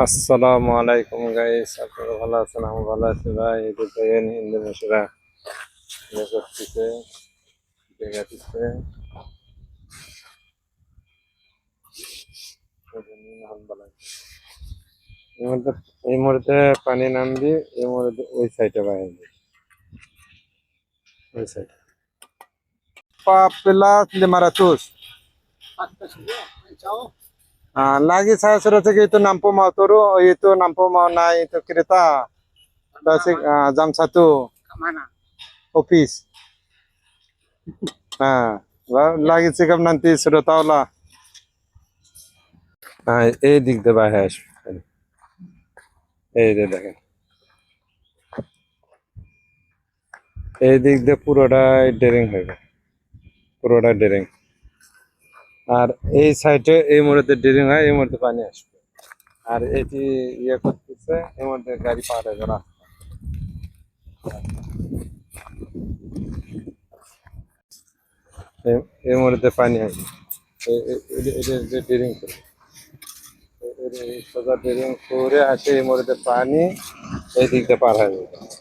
আসসালামু আলাইকুম গাইস, আপনারা ভালো আছেন? আমি ভালো আছি ভাই। এই যে দেখেন ইন্দোনেশিয়ারা ইয়ে করতেছে, দেখাতেছে। এই মুহূর্তে এই মুহূর্তে পানি নামবি, এই মুহূর্তে ওই সাইডে বাইরে, ওই সাইডে 14,500. Lagi saya sudah segitu nampu mau turun, itu nampu mau naik itu kereta. Tasik jam 1 Mana? office. Lagi sikap nanti sudah tahu lah. এই দিক দিয়ে বাইরে আসবে, এই যে দেখেন এই দিক দিয়ে পুরোটাই ড্রেনিং হবে, পুরোটাই ড্রেনিং। আর এই সাইডে এই মুহূর্তে ড্রেনিং হয়, এই মুহূর্তে পানি আসবে। আর এটি ইয়ে করতেছে, এই মুহূর্তে গাড়ি পার হবে রাস্তা। এই মুহূর্তে পানি আসবে, এটা যে ড্রেনিং করে, সোজা ড্রেনিং করে আসে, এই মুহূর্তে পানি এই দিক দিয়ে পার হবে।